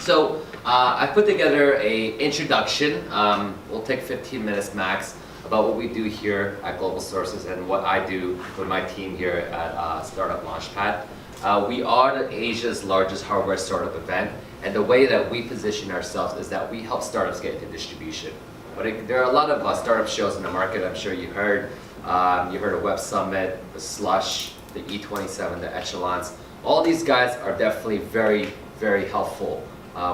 I put together a introduction. We'll take 15 minutes max about what we do here at Global Sources and what I do with my team here at Startup Launchpad. We are Asia's largest hardware startup event, and the way that we position ourselves is that we help startups get into distribution. But there are a lot of startup shows in the market. I'm sure you heard. You heard of Web Summit, the Slush, the E27, the Echelons. All these guys are definitely very, very helpful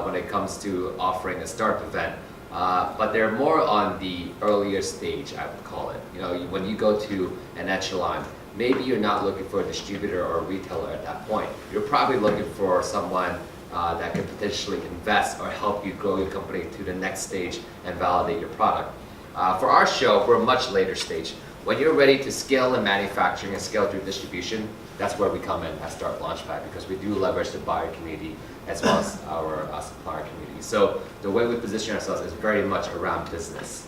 when it comes to offering a startup event. But they're more on the earlier stage, I would call it. You know, when you go to an Echelon, maybe you're not looking for a distributor or a retailer at that point. You're probably looking for someone that could potentially invest or help you grow your company to the next stage and validate your product. For our show, we're a much later stage. When you're ready to scale in manufacturing and scale through distribution, that's where we come in at Startup Launchpad, because we do leverage the buyer community as well as our supplier community. So the way we position ourselves is very much around business.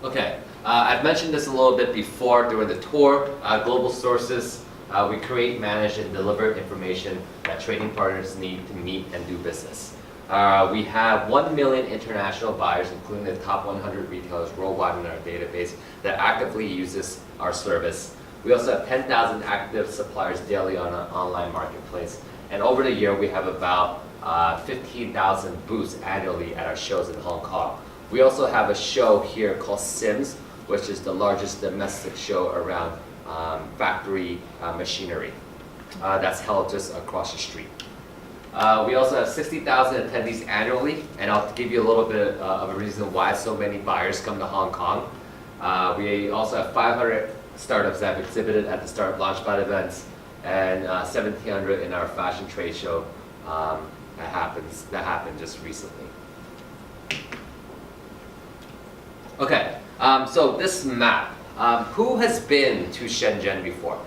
Okay, I've mentioned this a little bit before during the tour. Global Sources, we create, manage, and deliver information that trading partners need to meet and do business. We have 1 million international buyers, including the top 100 retailers worldwide in our database that actively uses our service. We also have 10,000 active suppliers daily on an online marketplace. And over the year, we have about 15,000 booths annually at our shows in Hong Kong. We also have a show here called SIMS, which is the largest domestic show around factory machinery. That's held just across the street. We also have 60,000 attendees annually, and I'll give you a little bit of a reason why so many buyers come to Hong Kong. We also have 500 startups that have exhibited at the Startup Launchpad events, and 1,700 in our fashion trade show that happened just recently. Okay, so this map. Who has been to Shenzhen before?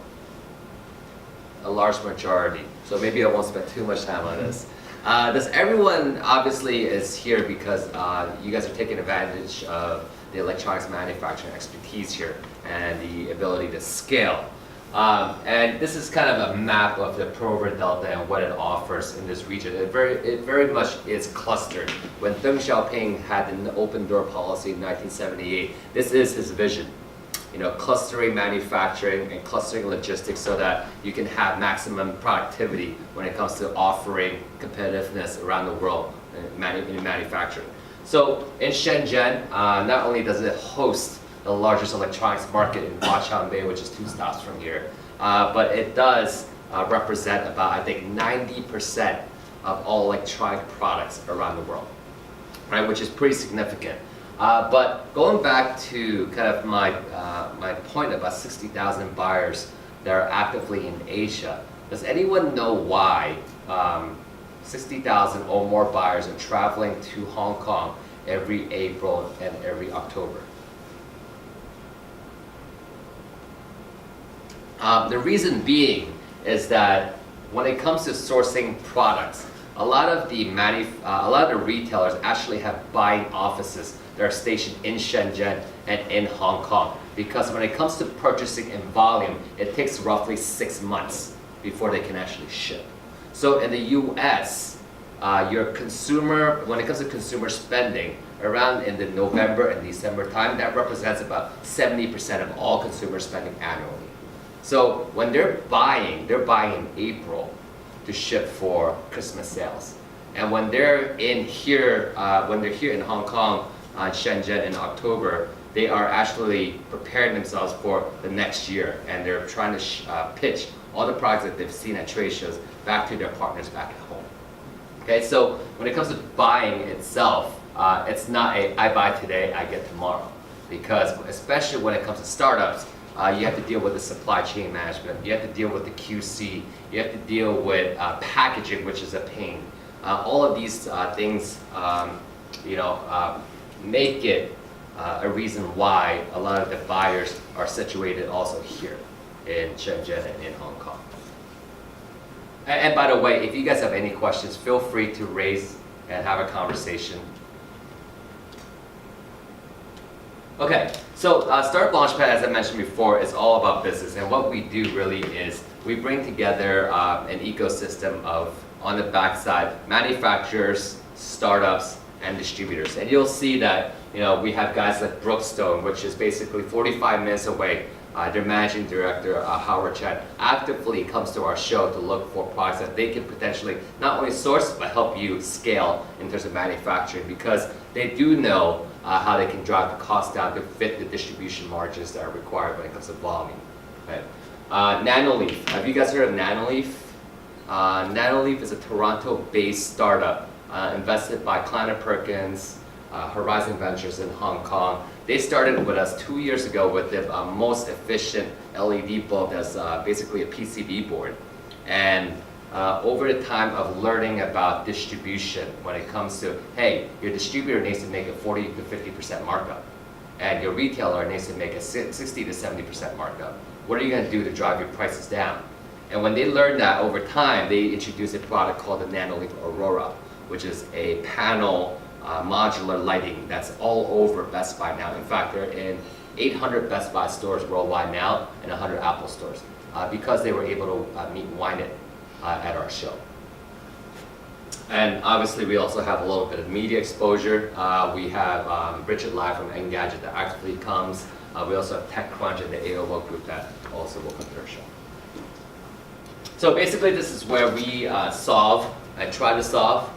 A large majority. So maybe I won't spend too much time on this. Everyone obviously is here because you guys are taking advantage of the electronics manufacturing expertise here and the ability to scale. And this is kind of a map of the Pearl River Delta and what it offers in this region. It very much is clustered. When Deng Xiaoping had an open door policy in 1978, this is his vision. You know, clustering manufacturing and clustering logistics so that you can have maximum productivity when it comes to offering competitiveness around the world in manufacturing. So in Shenzhen, not only does it host the largest electronics market in Huaqiangbei, which is 2 stops from here, but it does represent about, I think, 90% of all electronic products around the world, right? Which is pretty significant. But going back to kind of my point about 60,000 buyers that are actively in Asia, does anyone know why 60,000 or more buyers are traveling to Hong Kong every April and every October? The reason being is that when it comes to sourcing products, a lot of the retailers actually have buying offices that are stationed in Shenzhen and in Hong Kong. Because when it comes to purchasing in volume, it takes roughly 6 months before they can actually ship. So in the US, when it comes to consumer spending, around in the November and December time, that represents about 70% of all consumer spending annually. So when they're buying in April to ship for Christmas sales. And when they're here in Hong Kong, Shenzhen in October, they are actually preparing themselves for the next year, and they're trying to pitch all the products that they've seen at trade shows back to their partners back at home. Okay, so when it comes to buying itself, it's not I buy today, I get tomorrow, because especially when it comes to startups, you have to deal with the supply chain management, you have to deal with the QC, you have to deal with packaging, which is a pain. All of these things, make it a reason why a lot of the buyers are situated also here in Shenzhen and in Hong Kong. And by the way, if you guys have any questions, feel free to raise and have a conversation. Okay, so Startup Launchpad, as I mentioned before, is all about business. And what we do really is we bring together an ecosystem of, on the backside, manufacturers, startups, and distributors. And you'll see that we have guys like Brookstone, which is basically 45 minutes away. Their managing director, Howard Chen, actively comes to our show to look for products that they can potentially not only source, but help you scale in terms of manufacturing, because they do know how they can drive the cost down to fit the distribution margins that are required when it comes to volume. Right? Nanoleaf, have you guys heard of Nanoleaf? Nanoleaf is a Toronto-based startup invested by Kleiner Perkins, Horizon Ventures in Hong Kong. They started with us 2 years ago with the most efficient LED bulb that's basically a PCB board. And over the time of learning about distribution, when it comes to, hey, your distributor needs to make a 40 to 50% markup, and your retailer needs to make a 60 to 70% markup. What are you going to do to drive your prices down? And when they learned that over time, they introduced a product called the Nanoleaf Aurora, which is a panel modular lighting that's all over Best Buy now. In fact, they're in 800 Best Buy stores worldwide now and 100 Apple stores because they were able to meet Wine at our show. And obviously, we also have a little bit of media exposure. We have Richard Lai from Engadget that actually comes. We also have TechCrunch and the AOL group that also will come to our show. So basically, this is where we solve and try to solve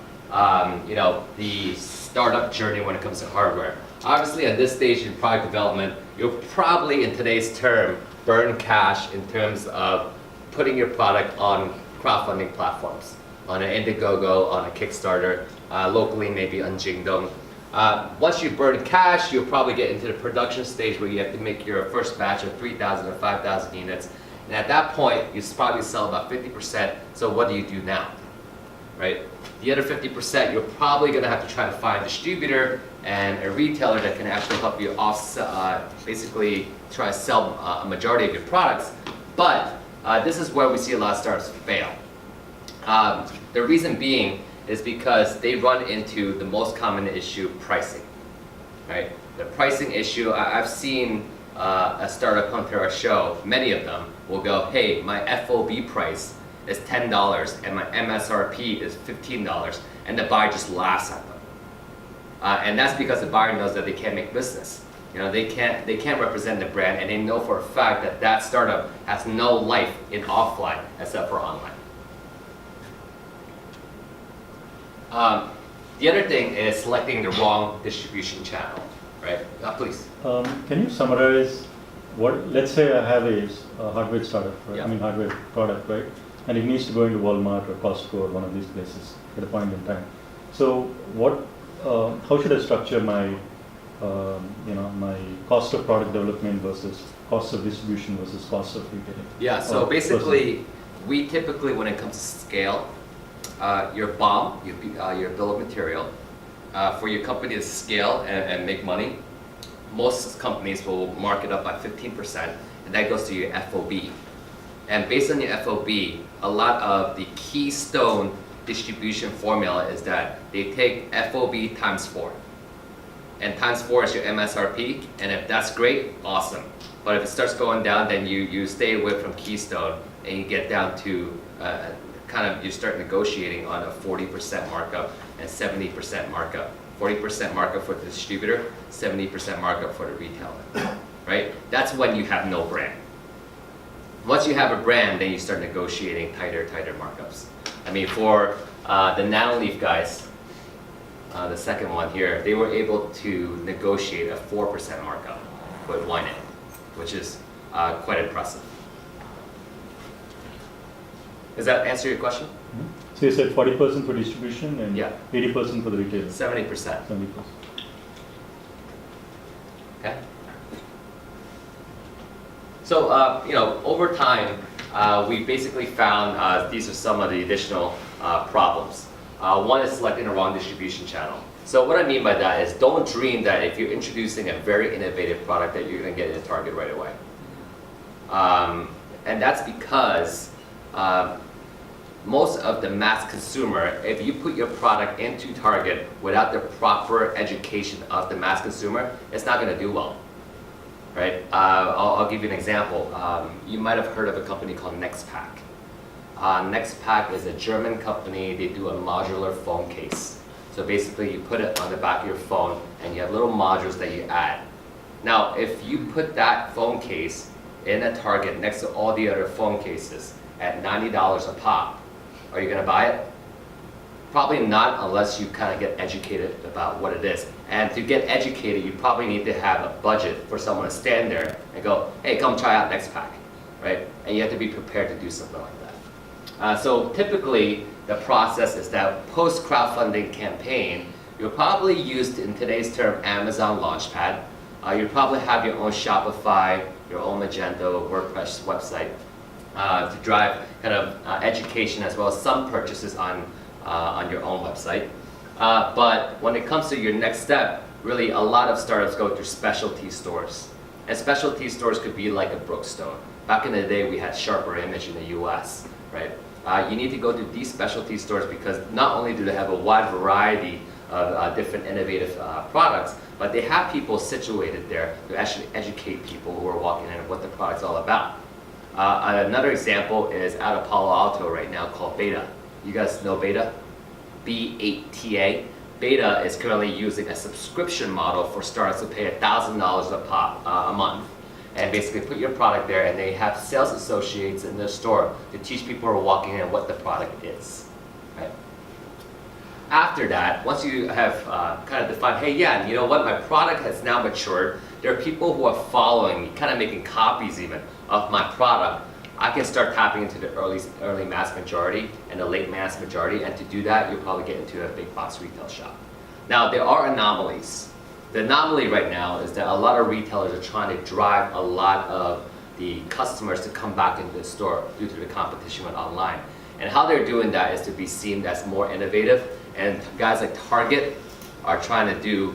the startup journey when it comes to hardware. Obviously, at this stage in product development, you'll probably, in today's term, burn cash in terms of putting your product on crowdfunding platforms, on an Indiegogo, on a Kickstarter, locally maybe on Jingdong. Once you burn cash, you'll probably get into the production stage where you have to make your first batch of 3,000 or 5,000 units. And at that point, you probably sell about 50%. So what do you do now, right? The other 50%, you're probably going to have to try to find a distributor and a retailer that can actually help you basically try to sell a majority of your products. But this is where we see a lot of startups fail. The reason being is because they run into the most common issue, pricing, right? The pricing issue, I've seen a startup come to our show, many of them will go, hey, my FOB price is $10 and my MSRP is $15, and the buyer just laughs at them. And that's because the buyer knows that they can't make business. They can't represent the brand, and they know for a fact that that startup has no life in offline except for online. The other thing is selecting the wrong distribution channel, right? Please. Can you summarize let's say I have a hardware startup, right? Yeah. Hardware product, right? And it needs to go into Walmart or Costco or one of these places at a point in time. So how should I structure my, my cost of product development versus cost of distribution versus cost of retailing? Yeah, so basically, we typically, when it comes to scale, your BOM, your bill of material, for your company to scale and make money, most companies will mark it up by 15%, and that goes to your FOB. And based on your FOB, a lot of the keystone distribution formula is that they take FOB times 4. And times 4 is your MSRP, and if that's great, awesome. But if it starts going down, then you stay away from keystone, and you get down to you start negotiating on a 40% markup and 70% markup. 40% markup for the distributor, 70% markup for the retailer, right? That's when you have no brand. Once you have a brand, then you start negotiating tighter markups. For the Nanoleaf guys, the second one here, they were able to negotiate a 4% markup with Wine, which is quite impressive. Does that answer your question? Mm-hmm. So you said 40% for distribution and 80% for the retailer? 70%. 70%. Okay. So, over time, we basically found these are some of the additional problems. One is selecting the wrong distribution channel. So what I mean by that is don't dream that if you're introducing a very innovative product that you're going to get in Target right away. And that's because most of the mass consumer, if you put your product into Target without the proper education of the mass consumer, it's not going to do well. right? I'll give you an example. You might have heard of a company called Nextpack. Nextpack is a German company. They do a modular phone case. So basically you put it on the back of your phone and you have little modules that you add. Now, if you put that phone case in a Target next to all the other phone cases at $90 a pop, are you gonna buy it? Probably not, unless you kind of get educated about what it is. And to get educated, you probably need to have a budget for someone to stand there and go, hey, come try out Nextpack, right? And you have to be prepared to do something like that. So typically, the process is that post-crowdfunding campaign, you'll probably use, in today's term, Amazon Launchpad. You'll probably have your own Shopify, your own Magento, WordPress website to drive kind of education as well as some purchases on your own website. But when it comes to your next step, really a lot of startups go through specialty stores. And specialty stores could be like a Brookstone. Back in the day, we had Sharper Image in the US, right? You need to go to these specialty stores because not only do they have a wide variety of different innovative products, but they have people situated there to actually educate people who are walking in what the product's all about. Another example is out of Palo Alto right now called Beta. You guys know Beta? B8TA. Beta is currently using a subscription model for startups to pay $1,000 a pop a month. And basically put your product there, and they have sales associates in their store to teach people who are walking in what the product is. Right? After that, once you have kind of defined, hey, yeah, you know what, my product has now matured. There are people who are following me, kind of making copies even of my product. I can start tapping into the early mass majority and the late mass majority, and to do that, you'll probably get into a big box retail shop. Now, there are anomalies. The anomaly right now is that a lot of retailers are trying to drive a lot of the customers to come back into the store due to the competition with online. And how they're doing that is to be seen as more innovative. And guys like Target are trying to do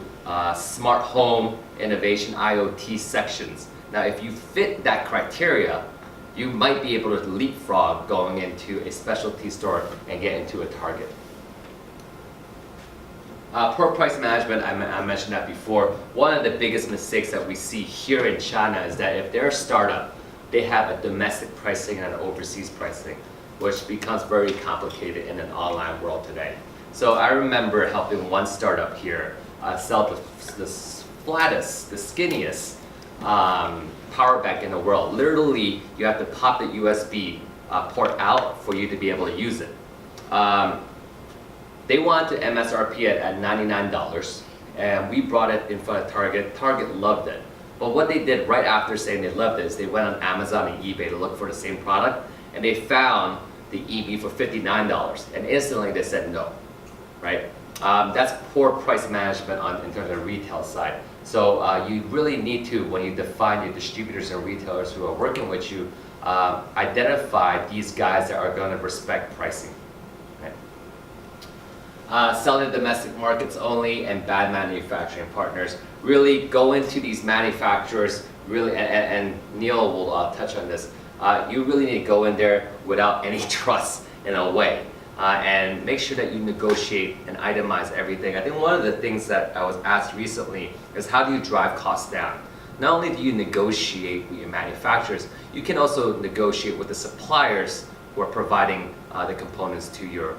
smart home innovation IoT sections. Now, if you fit that criteria, you might be able to leapfrog going into a specialty store and get into a Target. Poor price management, I mentioned that before. One of the biggest mistakes that we see here in China is that if they're a startup, they have a domestic pricing and an overseas pricing, which becomes very complicated in an online world today. So I remember helping one startup here sell the flattest, the skinniest power bank in the world. Literally, you have to pop the USB port out for you to be able to use it. They wanted to MSRP it at $99, and we brought it in front of Target. Target loved it. But what they did right after saying they loved it is they went on Amazon and eBay to look for the same product, and they found the EB for $59, and instantly they said no, right? That's poor price management in terms of the retail side. So you really need to, when you define your distributors and retailers who are working with you, identify these guys that are going to respect pricing. Selling to domestic markets only and bad manufacturing partners. Really go into these manufacturers, really, and Neil will touch on this. You really need to go in there without any trust in a way. And make sure that you negotiate and itemize everything. I think one of the things that I was asked recently is how do you drive costs down? Not only do you negotiate with your manufacturers, you can also negotiate with the suppliers who are providing the components to your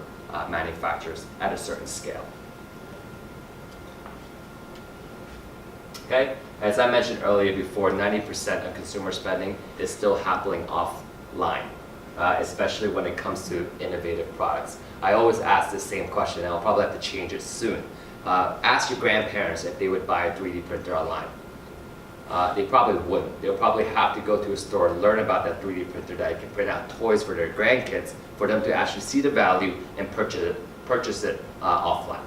manufacturers at a certain scale. Okay, as I mentioned earlier before, 90% of consumer spending is still happening offline, especially when it comes to innovative products. I always ask the same question, and I'll probably have to change it soon. Ask your grandparents if they would buy a 3D printer online. They probably wouldn't. They'll probably have to go to a store and learn about that 3D printer that can print out toys for their grandkids for them to actually see the value and purchase it offline.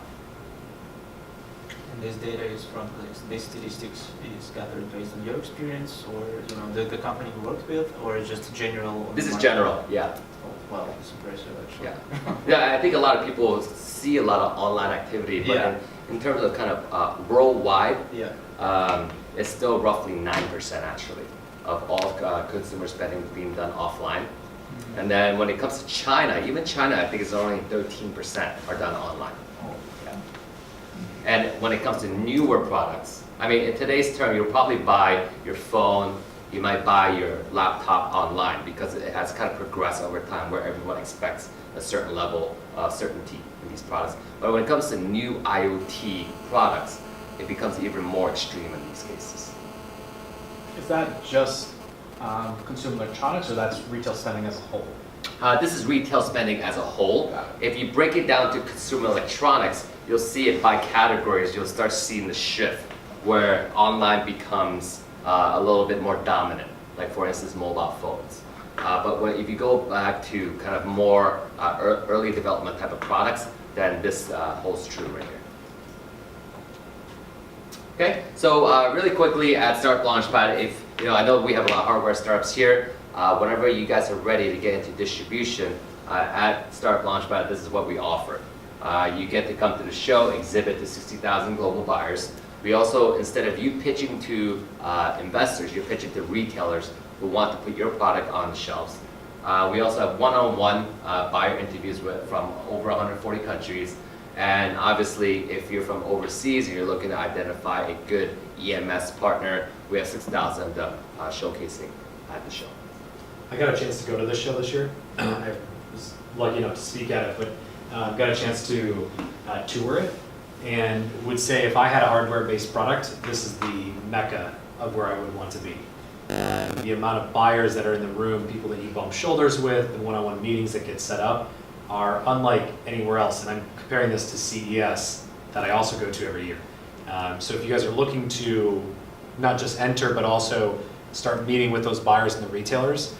And this data is from, this statistics is gathered based on your experience, or the company you worked with, or just general? This is general, yeah. Oh, wow, it's impressive actually. Yeah, yeah. I think a lot of people see a lot of online activity, but Yeah. in terms of kind of worldwide, Yeah. it's still roughly 9% actually of all consumer spending being done offline. Mm-hmm. And then when it comes to China, even China, I think it's only 13% are done online. Oh, Yeah. And when it comes to newer products, I mean, in today's term, you'll probably buy your phone, you might buy your laptop online because it has kind of progressed over time where everyone expects a certain level of certainty in these products. But when it comes to new IoT products, it becomes even more extreme in these cases. Is that just consumer electronics, or that's retail spending as a whole? This is retail spending as a whole. Got If you break it down to consumer electronics, you'll see it by categories. You'll start seeing the shift where online becomes a little bit more dominant, like for instance, mobile phones. But if you go back to kind of more early development type of products, then this holds true right here. Okay, so really quickly at Startup Launchpad, if I know we have a lot of hardware startups here. Whenever you guys are ready to get into distribution at Startup Launchpad, this is what we offer. You get to come to the show, exhibit to 60,000 global buyers. We also, instead of you pitching to investors, you're pitching to retailers who want to put your product on the shelves. We also have one-on-one buyer interviews from over 140 countries. And obviously, if you're from overseas and you're looking to identify a good EMS partner, we have 6,000 of them showcasing at the show. I got a chance to go to this show this year. I was lucky enough to speak at it, but got a chance to tour it, and would say if I had a hardware-based product, this is the mecca of where I would want to be. The amount of buyers that are in the room, people that you bump shoulders with, the one-on-one meetings that get set up are unlike anywhere else. And I'm comparing this to CES that I also go to every year. So if you guys are looking to not just enter, but also start meeting with those buyers and the retailers,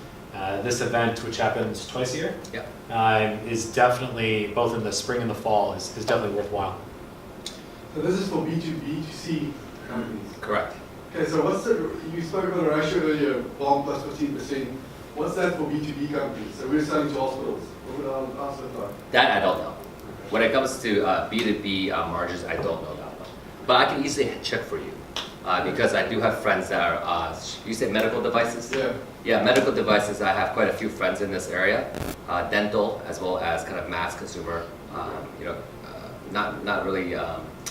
this event, which happens twice a year, is definitely, both in the spring and the fall, is definitely worthwhile. So this is for B2B2C companies. Correct. Okay, so you spoke about the ratio earlier, Wong plus 15%. What's that for B2B companies? So we're selling to hospitals. What would our answer look like? That I don't know. When it comes to B2B margins, I don't know that one. But I can easily check for you because I do have friends that are, you say medical devices? Yeah. Yeah, medical devices, I have quite a few friends in this area. Dental, as well as kind of mass consumer, not really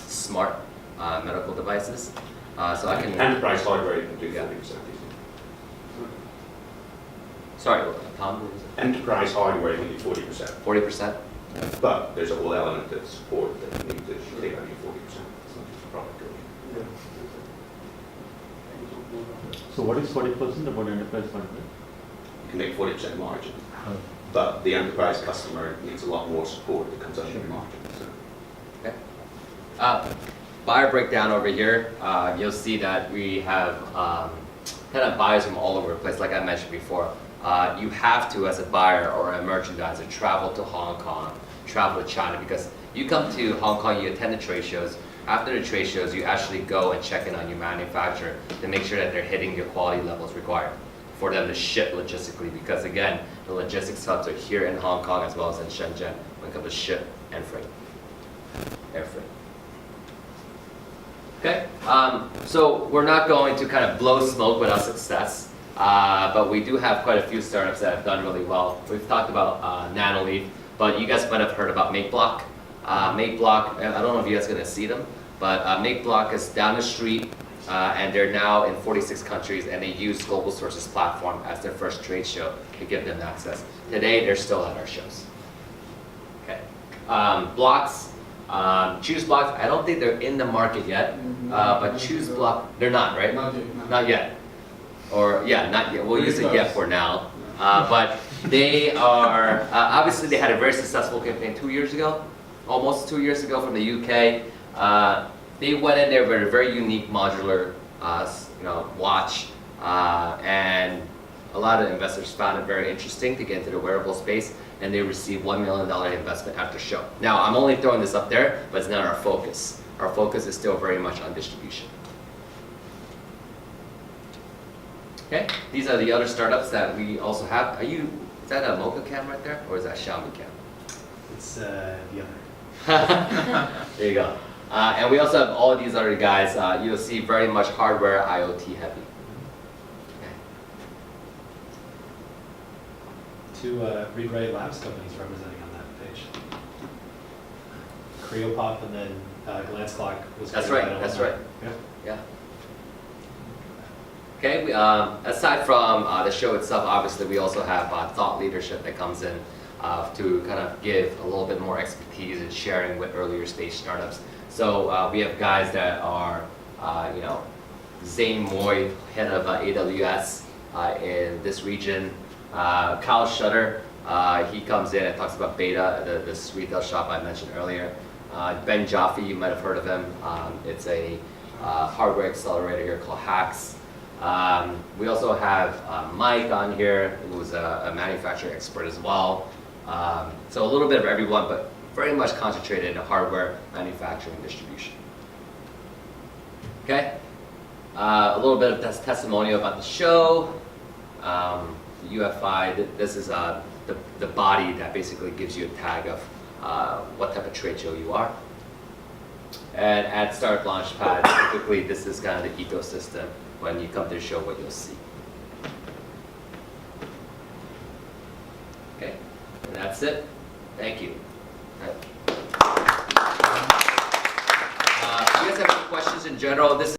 smart medical devices. So I can... Enterprise hardware, you can do 40%. Yeah. Sorry, Tom? What was it? Enterprise hardware, you can do 40%. 40%? But there's a whole element of support that you need to take on your 40%. It's not just the product going. So what is 40% about enterprise hardware? You can make 40% margin, Oh. but the enterprise customer needs a lot more support that comes under your margin. So. Okay. Buyer breakdown over here, you'll see that we have kind of buyers from all over the place, like I mentioned before. You have to, as a buyer or a merchandiser, travel to Hong Kong, travel to China, because you come to Hong Kong, you attend the trade shows. After the trade shows, you actually go and check in on your manufacturer to make sure that they're hitting your quality levels required for them to ship logistically, because again, the logistics hubs are here in Hong Kong as well as in Shenzhen when it comes to ship and freight, air freight. Okay, so we're not going to kind of blow smoke without success, but we do have quite a few startups that have done really well. We've talked about Nanoleaf, but you guys might have heard about MakeBlock. MakeBlock, I don't know if you guys are going to see them, but MakeBlock is down the street, and they're now in 46 countries, and they use Global Sources platform as their first trade show to give them access. Today, they're still at our shows. Okay, Blocks. Choose Blocks, I don't think they're in the market yet, but Choose Block, they're not, right? Not yet. Not yet. Or, yeah, not yet. We'll use it yet for now. But they are, obviously they had a very successful campaign 2 years ago, almost 2 years ago from the UK. They went in there with a very unique modular watch, and a lot of investors found it very interesting to get into the wearable space, and they received $1 million investment after show. Now, I'm only throwing this up there, but it's not our focus. Our focus is still very much on distribution. Okay, these are the other startups that we also have. Is that a Mocha cam right there, or is that Xiaomi cam? It's the other. There you go. And we also have all of these other guys. You'll see very much hardware IoT heavy. Two ReadWrite Labs companies representing on that page. Creopop, and then Glance Clock was. That's created right, by that's alumni. right. Yeah. Yeah. Okay, aside from the show itself, obviously we also have thought leadership that comes in to kind of give a little bit more expertise in sharing with earlier stage startups. So we have guys that are, Zane Moy, head of AWS in this region. Kyle Shutter, he comes in and talks about Beta, this retail shop I mentioned earlier. Ben Jaffe, you might have heard of him. It's a hardware accelerator here called Hacks. We also have Mike on here, who's a manufacturing expert as well. So a little bit of everyone, but very much concentrated in hardware, manufacturing, distribution. Okay, a little bit of testimonial about the show. UFI, this is the body that basically gives you a tag of what type of trade show you are. And at Startup Launchpad, typically this is kind of the ecosystem. When you come to the show, what you'll see. Okay, and that's it. Thank you. All right. You guys have any questions in general? This